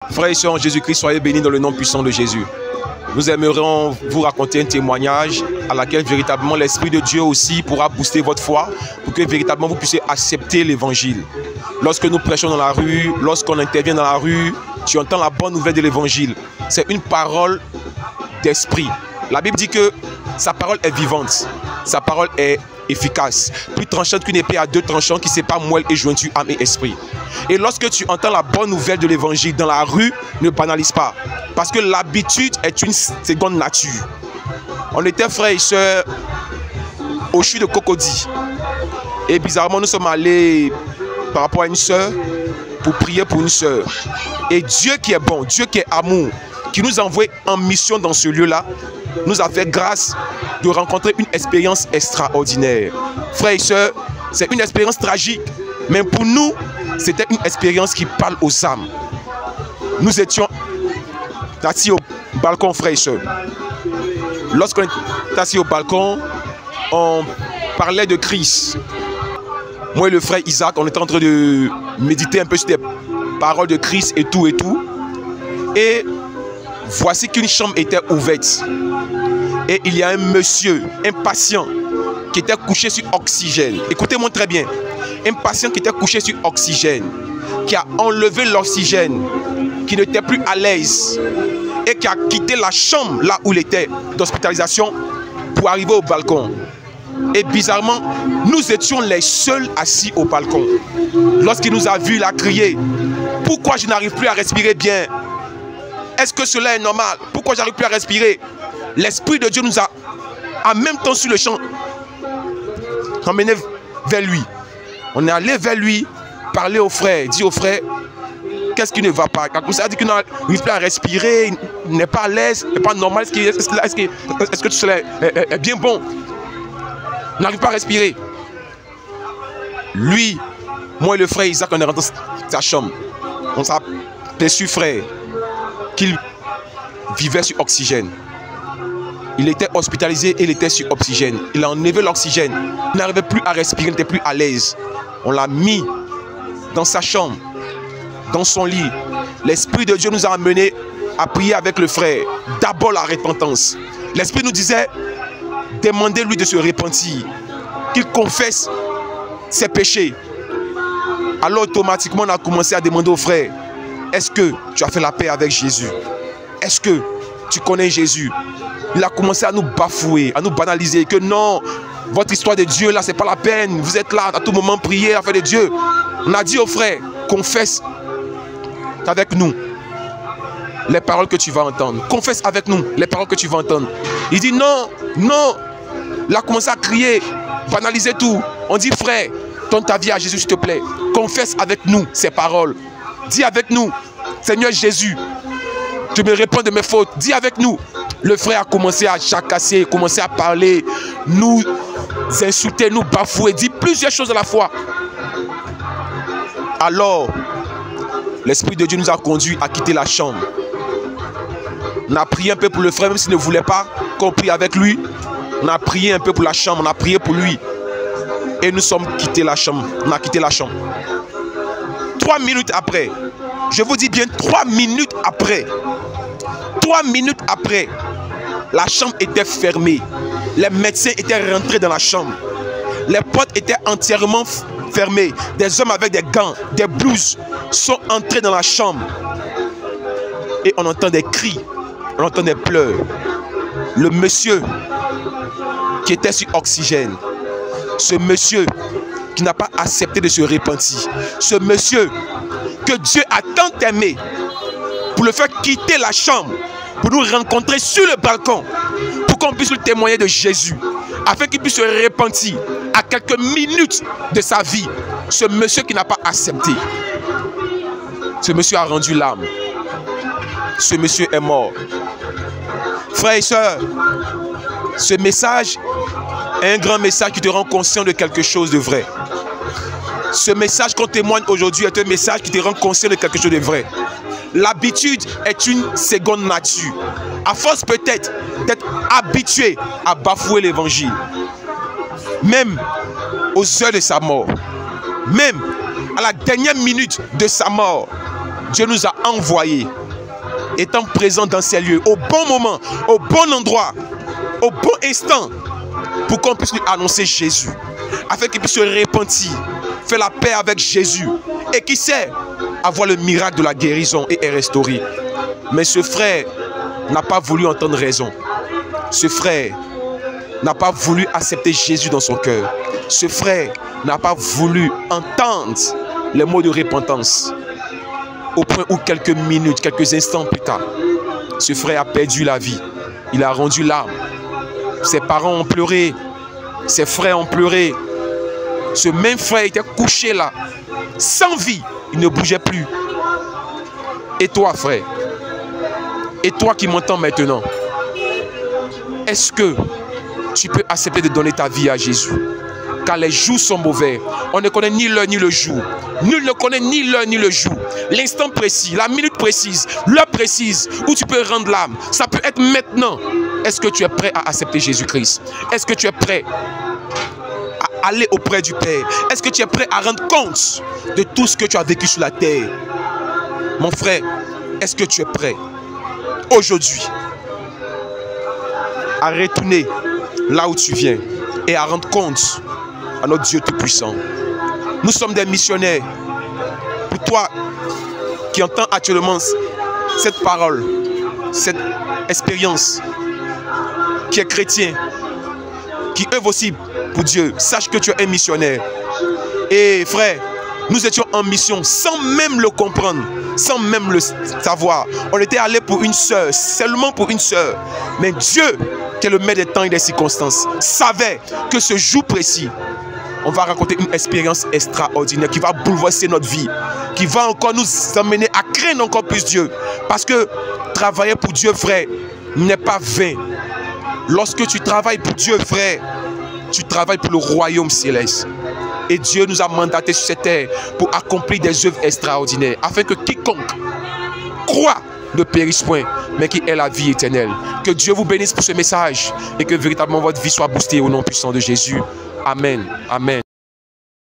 Frères et sœurs en Jésus-Christ, soyez bénis dans le nom puissant de Jésus. Nous aimerions vous raconter un témoignage à laquelle véritablement l'Esprit de Dieu aussi pourra booster votre foi pour que véritablement vous puissiez accepter l'Évangile. Lorsque nous prêchons dans la rue, lorsqu'on intervient dans la rue, tu entends la bonne nouvelle de l'Évangile. C'est une parole d'esprit. La Bible dit que sa parole est vivante, sa parole est efficace, plus tranchante qu'une épée à deux tranchants qui sépare moelle et jointure, âme et esprit. Et lorsque tu entends la bonne nouvelle de l'évangile dans la rue, ne banalise pas, parce que l'habitude est une seconde nature. On était frères et sœurs au CHU de Cocody, et bizarrement nous sommes allés par rapport à une sœur pour prier pour une sœur. Et Dieu qui est bon, Dieu qui est amour, qui nous a envoyé en mission dans ce lieu-là, nous a fait grâce de rencontrer une expérience extraordinaire. Frères et sœurs, c'est une expérience tragique, mais pour nous, c'était une expérience qui parle aux âmes. Nous étions assis au balcon, frères et sœurs. Lorsqu'on était assis au balcon, on parlait de Christ. Moi et le frère Isaac, on était en train de méditer un peu sur des paroles de Christ et tout et tout. Et voici qu'une chambre était ouverte. Et il y a un monsieur, un patient, qui était couché sur oxygène. Écoutez-moi très bien. Un patient qui était couché sur oxygène, qui a enlevé l'oxygène, qui n'était plus à l'aise, et qui a quitté la chambre là où il était d'hospitalisation pour arriver au balcon. Et bizarrement, nous étions les seuls assis au balcon. Lorsqu'il nous a vus, il a crié: pourquoi je n'arrive plus à respirer bien? Est-ce que cela est normal? Pourquoi j'arrive plus à respirer? L'Esprit de Dieu nous a en même temps sur le champ emmené vers lui. On est allé vers lui, parler au frère, dire au frère qu'est-ce qui ne va pas. Comme ça, il dit qu'il n'arrive plus à respirer, il n'est pas à l'aise, il n'est pas normal. Est-ce que tout cela est bien bon? Il n'arrive pas à respirer. Lui, moi et le frère Isaac, on est rentré dans sa chambre. On s'est aperçu, frère, qu'il vivait sur oxygène. Il était hospitalisé et il était sur oxygène. Il a enlevé l'oxygène. Il n'arrivait plus à respirer, il n'était plus à l'aise. On l'a mis dans sa chambre, dans son lit. L'Esprit de Dieu nous a amenés à prier avec le frère. D'abord la repentance. L'Esprit nous disait, demandez-lui de se repentir, qu'il confesse ses péchés. Alors automatiquement on a commencé à demander au frère, est-ce que tu as fait la paix avec Jésus? Est-ce que tu connais Jésus? Il a commencé à nous bafouer, à nous banaliser, que non, votre histoire de Dieu là, c'est pas la peine. Vous êtes là à tout moment, prier, à faire de Dieu. On a dit au frère, confesse avec nous les paroles que tu vas entendre. Confesse avec nous les paroles que tu vas entendre. Il dit non, non. Il a commencé à crier, banaliser tout. On dit frère, donne ta vie à Jésus s'il te plaît. Confesse avec nous ces paroles. Dis avec nous, Seigneur Jésus, tu me réponds de mes fautes. Dis avec nous. Le frère a commencé à jacasser, commencé à parler, nous insulter, nous bafouer, dire plusieurs choses à la fois. Alors, l'Esprit de Dieu nous a conduits à quitter la chambre. On a prié un peu pour le frère, même s'il ne voulait pas qu'on prie avec lui. On a prié un peu pour la chambre, on a prié pour lui. Et nous sommes quittés la chambre. On a quitté la chambre. 3 minutes après, je vous dis bien 3 minutes après. 3 minutes après, la chambre était fermée. Les médecins étaient rentrés dans la chambre. Les portes étaient entièrement fermées. Des hommes avec des gants, des blouses sont entrés dans la chambre. Et on entend des cris, on entend des pleurs. Le monsieur qui était sur oxygène, ce monsieur qui n'a pas accepté de se repentir, ce monsieur que Dieu a tant aimé pour le faire quitter la chambre, pour nous rencontrer sur le balcon, pour qu'on puisse lui témoigner de Jésus, afin qu'il puisse se repentir à quelques minutes de sa vie. Ce monsieur qui n'a pas accepté, ce monsieur a rendu l'âme. Ce monsieur est mort. Frères et sœurs, ce message est un grand message qui te rend conscient de quelque chose de vrai. Ce message qu'on témoigne aujourd'hui est un message qui te rend conscient de quelque chose de vrai. L'habitude est une seconde nature. À force peut-être d'être habitué à bafouer l'évangile, même aux heures de sa mort, même à la dernière minute de sa mort, Dieu nous a envoyés, étant présents dans ces lieux, au bon moment, au bon endroit, au bon instant, pour qu'on puisse lui annoncer Jésus, afin qu'il puisse se repentir, faire la paix avec Jésus, et qui sait, avoir le miracle de la guérison et est restauré. Mais ce frère n'a pas voulu entendre raison. Ce frère n'a pas voulu accepter Jésus dans son cœur. Ce frère n'a pas voulu entendre les mots de repentance. Au point où quelques minutes, quelques instants plus tard, ce frère a perdu la vie. Il a rendu l'âme. Ses parents ont pleuré. Ses frères ont pleuré. Ce même frère était couché là, sans vie. Il ne bougeait plus. Et toi, frère? Et toi qui m'entends maintenant? Est-ce que tu peux accepter de donner ta vie à Jésus? Car les jours sont mauvais. On ne connaît ni l'heure ni le jour. Nul ne connaît ni l'heure ni le jour. L'instant précis, la minute précise, l'heure précise où tu peux rendre l'âme. Ça peut être maintenant. Est-ce que tu es prêt à accepter Jésus-Christ? Est-ce que tu es prêt à aller auprès du Père? Est-ce que tu es prêt à rendre compte de tout ce que tu as vécu sur la terre? Mon frère, est-ce que tu es prêt aujourd'hui à retourner là où tu viens et à rendre compte à notre Dieu Tout-Puissant? Nous sommes des missionnaires. Pour toi qui entends actuellement cette parole, cette expérience, qui est chrétien, qui œuvre aussi pour Dieu, sache que tu es un missionnaire. Et frère, nous étions en mission sans même le comprendre, sans même le savoir. On était allé pour une sœur, seulement pour une sœur. Mais Dieu, qui est le maître des temps et des circonstances, savait que ce jour précis, on va raconter une expérience extraordinaire qui va bouleverser notre vie, qui va encore nous amener à craindre encore plus Dieu. Parce que travailler pour Dieu, frère, n'est pas vain. Lorsque tu travailles pour Dieu, frère, tu travailles pour le royaume céleste. Et Dieu nous a mandatés sur cette terre pour accomplir des œuvres extraordinaires, afin que quiconque croit ne périsse point, mais qui ait la vie éternelle. Que Dieu vous bénisse pour ce message et que véritablement votre vie soit boostée au nom puissant de Jésus. Amen. Amen.